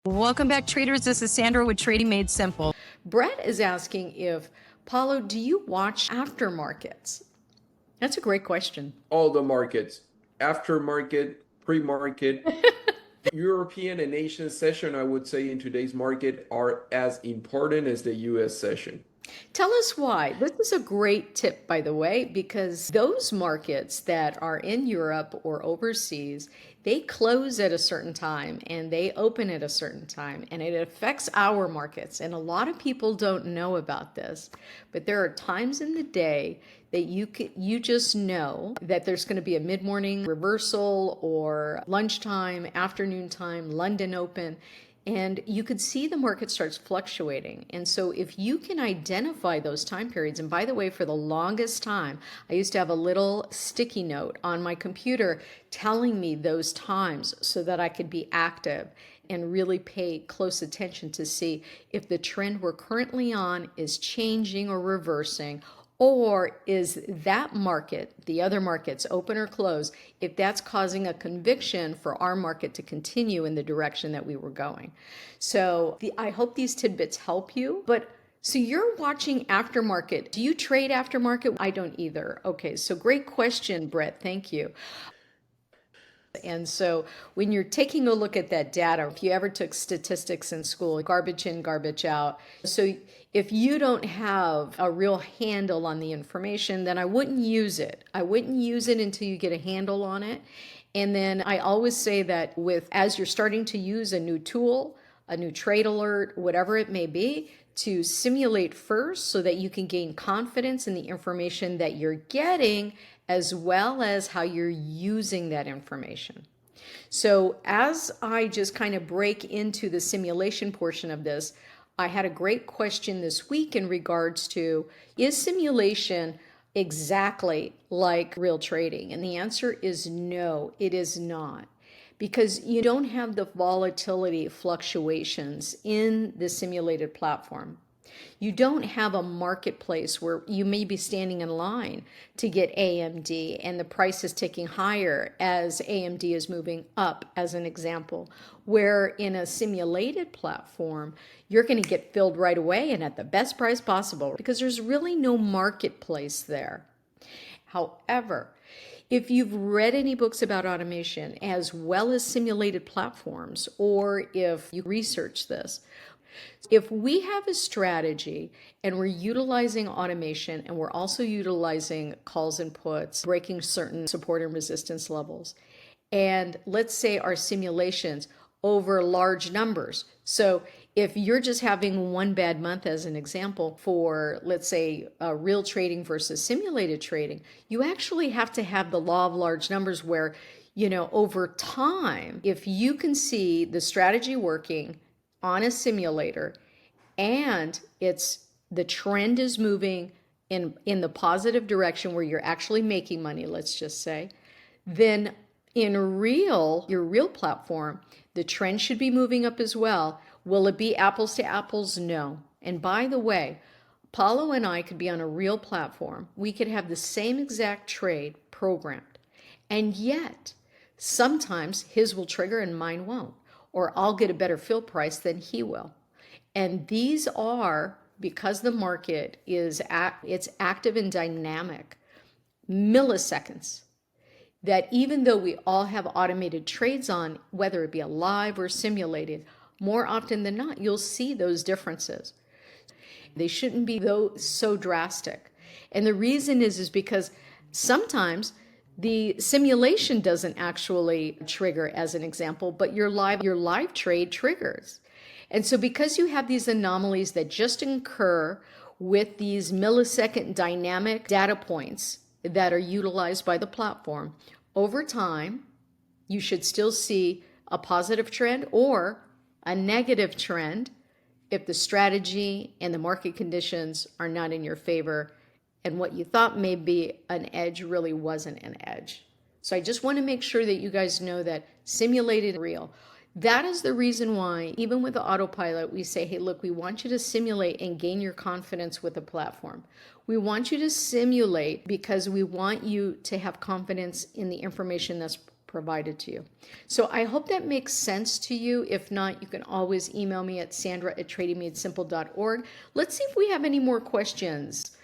Welcome back, traders. This is Sandra with Trading Made Simple. Brett is asking if, Paulo, do you watch aftermarkets? That's a great question. All the markets, aftermarket, pre-market, European and Asian session, I would say in today's market are as important as the US session. Tell us why. This is a great tip, by the way, because those markets that are in Europe or overseas, they close at a certain time and they open at a certain time, and it affects our markets. And a lot of people don't know about this, but there are times in the day that you just know that there's going to be a mid-morning reversal or lunchtime, afternoon time, London open. And you could see the market starts fluctuating. And so if you can identify those time periods, and by the way, for the longest time, I used to have a little sticky note on my computer telling me those times so that I could be active and really pay close attention to see if the trend we're currently on is changing or reversing, or is that market, the other markets, open or close, if that's causing a conviction for our market to continue in the direction that we were going. So I hope these tidbits help you. But so you're watching aftermarket. Do you trade aftermarket? I don't either. Okay, so great question, Brett. Thank you. And so when you're taking a look at that data, if you ever took statistics in school, garbage in, garbage out. So if you don't have a real handle on the information, then I wouldn't use it. I wouldn't use it until you get a handle on it. And then I always say that as you're starting to use a new tool, a new trade alert, whatever it may be, to simulate first so that you can gain confidence in the information that you're getting, as well as how you're using that information. So as I just kind of break into the simulation portion of this, I had a great question this week in regards to, is simulation exactly like real trading? And the answer is no, it is not. Because you don't have the volatility fluctuations in the simulated platform. You don't have a marketplace where you may be standing in line to get AMD and the price is ticking higher as AMD is moving up, as an example. Where in a simulated platform, you're going to get filled right away and at the best price possible because there's really no marketplace there. However, if you've read any books about automation as well as simulated platforms, or if you research this, if we have a strategy and we're utilizing automation and we're also utilizing calls and puts, breaking certain support and resistance levels, and let's say our simulations over large numbers. So if you're just having one bad month as an example for, let's say, real trading versus simulated trading, you actually have to have the law of large numbers where, over time, if you can see the strategy working on a simulator and the trend is moving in the positive direction where you're actually making money, let's just say, then in your real platform, the trend should be moving up as well. Will it be apples to apples? No. And by the way, Paulo and I could be on a real platform. We could have the same exact trade programmed. And yet, sometimes his will trigger and mine won't. Or I'll get a better fill price than he will. And these are, because the market it's active and dynamic, milliseconds. That even though we all have automated trades on, whether it be a live or simulated, more often than not, you'll see those differences. They shouldn't be so drastic. And the reason is because sometimes the simulation doesn't actually trigger, as an example, but your live trade triggers. And so because you have these anomalies that just occur with these millisecond dynamic data points that are utilized by the platform, over time, you should still see a positive trend or a negative trend if the strategy and the market conditions are not in your favor and what you thought may be an edge really wasn't an edge. So I just want to make sure that you guys know that simulated and real. That is the reason why, even with the autopilot, we say, hey, look, we want you to simulate and gain your confidence with the platform. We want you to simulate because we want you to have confidence in the information that's provided to you. So I hope that makes sense to you. If not, you can always email me at sandra@tradingmadesimple.org. Let's see if we have any more questions.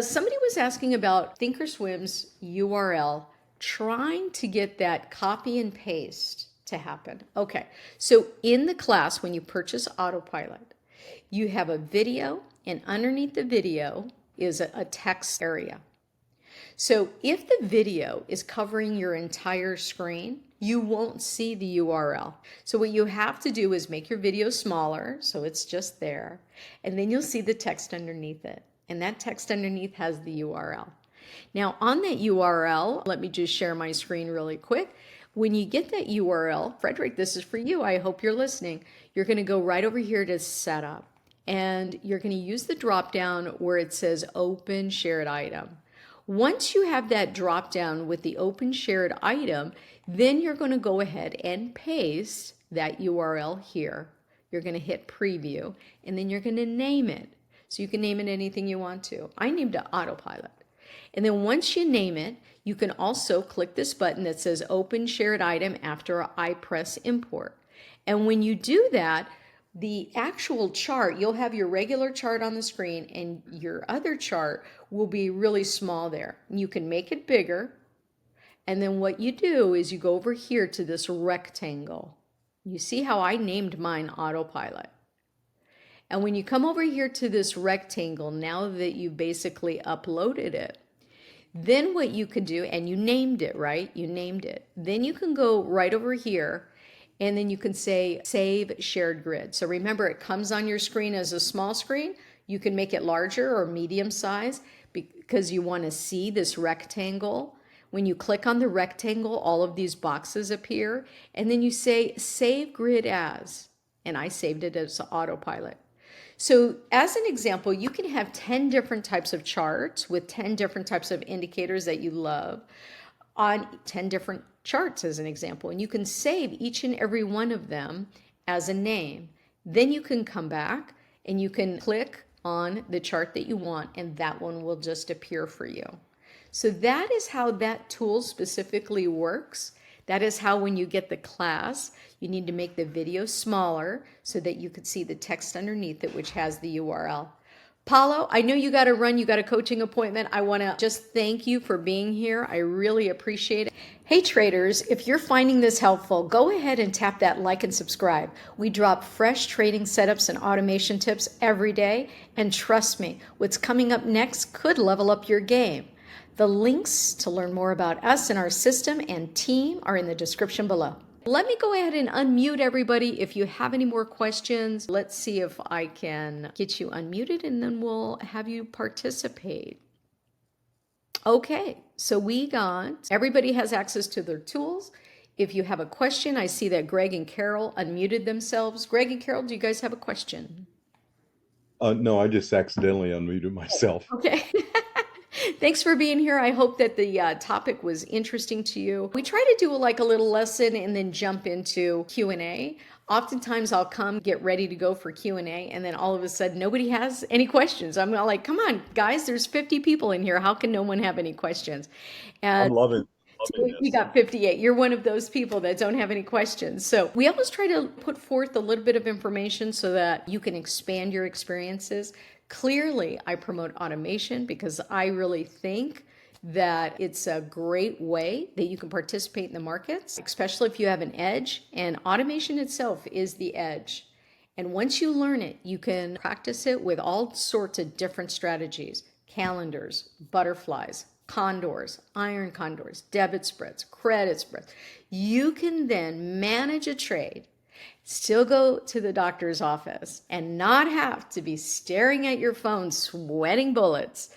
Somebody was asking about ThinkorSwim's URL, trying to get that copy and paste to happen. Okay, so in the class, when you purchase Autopilot, you have a video, and underneath the video is a text area. So if the video is covering your entire screen, you won't see the URL. So what you have to do is make your video smaller, so it's just there, and then you'll see the text underneath it. And that text underneath has the URL. Now on that URL, let me just share my screen really quick. When you get that URL, Frederick, this is for you. I hope you're listening. You're going to go right over here to Setup, and you're going to use the drop down where it says Open Shared Item. Once you have that drop down with the Open Shared Item, then you're going to go ahead and paste that URL here. You're going to hit Preview, and then you're going to name it. So you can name it anything you want to. I named it Autopilot. And then once you name it, you can also click this button that says Open Shared Item after I press Import. And when you do that, the actual chart, you'll have your regular chart on the screen, and your other chart will be really small there. You can make it bigger. And then what you do is you go over here to this rectangle. You see how I named mine Autopilot. And when you come over here to this rectangle, now that you basically uploaded it, then what you could do, and you named it, right? You named it. Then you can go right over here, and then you can say Save Shared Grid. So remember, it comes on your screen as a small screen. You can make it larger or medium size because you want to see this rectangle. When you click on the rectangle, all of these boxes appear, and then you say Save Grid As, and I saved it as Autopilot. So as an example, you can have 10 different types of charts with 10 different types of indicators that you love on 10 different charts as an example. And you can save each and every one of them as a name. Then you can come back and you can click on the chart that you want, and that one will just appear for you. So that is how that tool specifically works. That is how when you get the class, you need to make the video smaller so that you could see the text underneath it, which has the URL. Paulo, I know you got to run, you got a coaching appointment. I want to just thank you for being here. I really appreciate it. Hey traders, if you're finding this helpful, go ahead and tap that like and subscribe. We drop fresh trading setups and automation tips every day. And trust me, what's coming up next could level up your game. The links to learn more about us and our system and team are in the description below. Let me go ahead and unmute everybody. If you have any more questions, let's see if I can get you unmuted, and then we'll have you participate. Okay, so everybody has access to their tools. If you have a question, I see that Greg and Carol unmuted themselves. Greg and Carol, do you guys have a question? No, I just accidentally unmuted myself. Okay. Thanks for being here. I hope that the topic was interesting to you. We try to do like a little lesson and then jump into Q&A. Oftentimes I'll come get ready to go for Q&A, and then all of a sudden nobody has any questions. I'm like, come on, guys, there's 50 people in here. How can no one have any questions? And I'm loving you this. got 58. You're one of those people that don't have any questions. So we always try to put forth a little bit of information so that you can expand your experiences. Clearly, I promote automation because I really think that it's a great way that you can participate in the markets, especially if you have an edge. And automation itself is the edge. And once you learn it, you can practice it with all sorts of different strategies: calendars, butterflies, condors, iron condors, debit spreads, credit spreads. You can then manage a trade, still go to the doctor's office, and not have to be staring at your phone, sweating bullets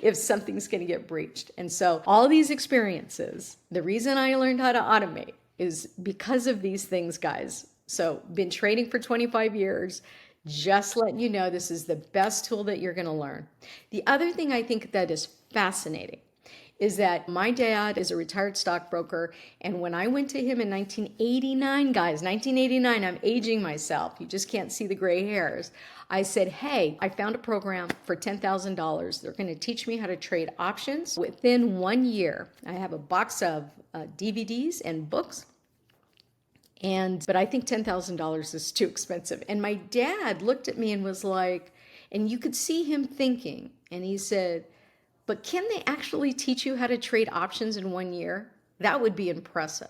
if something's going to get breached. And so all these experiences, the reason I learned how to automate is because of these things, guys. So been trading for 25 years. Just letting you know, this is the best tool that you're going to learn. The other thing I think that is fascinating is that my dad is a retired stockbroker. And when I went to him in 1989, guys, 1989, I'm aging myself. You just can't see the gray hairs. I said, hey, I found a program for $10,000. They're going to teach me how to trade options within 1 year. I have a box of DVDs and books. But I think $10,000 is too expensive. And my dad looked at me and was like, and you could see him thinking, and he said, but can they actually teach you how to trade options in 1 year? That would be impressive.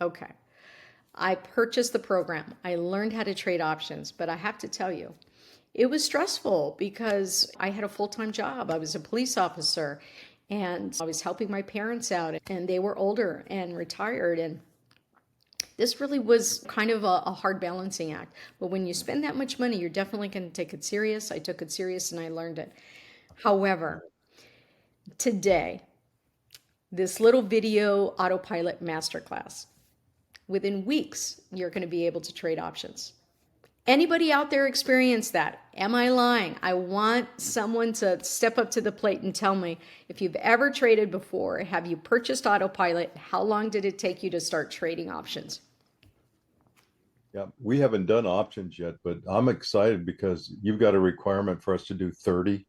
Okay. I purchased the program. I learned how to trade options, but I have to tell you, it was stressful because I had a full-time job. I was a police officer and I was helping my parents out, and they were older and retired, and this really was kind of a hard balancing act. But when you spend that much money, you're definitely going to take it serious. I took it serious and I learned it. However, today, this little video autopilot masterclass, within weeks, you're going to be able to trade options. Anybody out there experience that? Am I lying? I want someone to step up to the plate and tell me, if you've ever traded before, have you purchased autopilot? How long did it take you to start trading options? Yeah, we haven't done options yet, but I'm excited because you've got a requirement for us to do 30.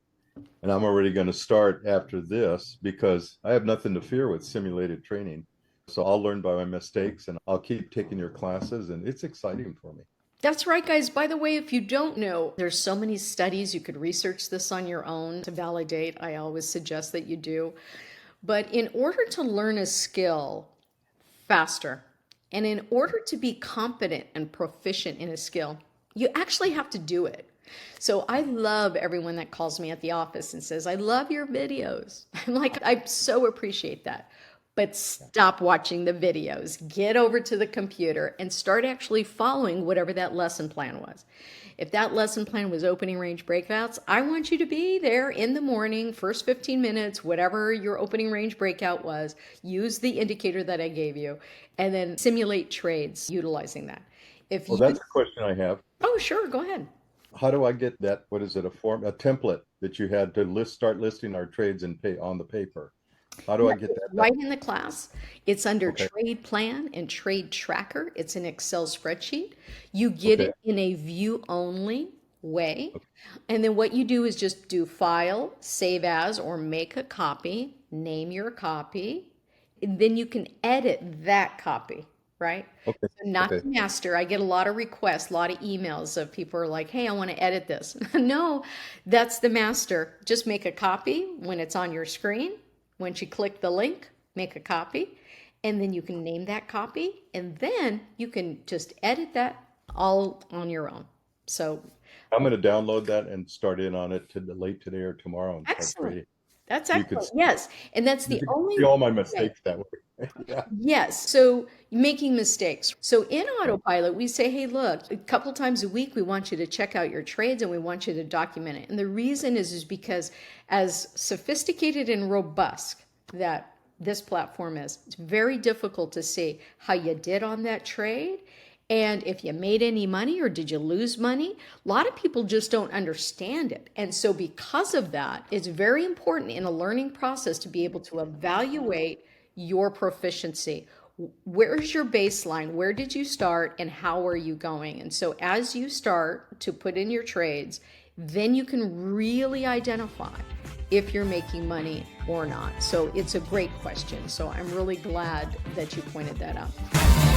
And I'm already going to start after this because I have nothing to fear with simulated training. So I'll learn by my mistakes and I'll keep taking your classes, and it's exciting for me. That's right, guys. By the way, if you don't know, there's so many studies. You could research this on your own to validate. I always suggest that you do. But in order to learn a skill faster, and in order to be competent and proficient in a skill, you actually have to do it. So I love everyone that calls me at the office and says, I love your videos. I'm like, I so appreciate that. But stop watching the videos, get over to the computer and start actually following whatever that lesson plan was. If that lesson plan was opening range breakouts, I want you to be there in the morning, first 15 minutes, whatever your opening range breakout was, use the indicator that I gave you, and then simulate trades utilizing that. Well, that's a question I have. Oh, sure, go ahead. How do I get that? What is it? A template that you had to start listing our trades and pay on the paper. How do I get that? Right in the class. It's under Trade Plan and Trade Tracker. It's an Excel spreadsheet. You get it in a view only way. And then what you do is just do File, Save As, or make a copy, name your copy, and then you can edit that copy, right? So not the master. I get a lot of requests, a lot of emails of people are like, hey, I want to edit this. No, that's the master. Just make a copy when it's on your screen. Once you click the link, make a copy, and then you can name that copy, and then you can just edit that all on your own. So I'm going to download that and start in on it late today or tomorrow. And excellent. That's excellent. Yes. And that's the only see all my mistakes that way. Yeah. Yes. So making mistakes. So in autopilot, we say, hey, look, a couple times a week, we want you to check out your trades and we want you to document it. And the reason is because as sophisticated and robust that this platform is, it's very difficult to see how you did on that trade. And if you made any money or did you lose money, a lot of people just don't understand it. And so because of that, it's very important in a learning process to be able to evaluate your proficiency. Where's your baseline? Where did you start and how are you going? And so as you start to put in your trades, then you can really identify if you're making money or not. So it's a great question. So I'm really glad that you pointed that out.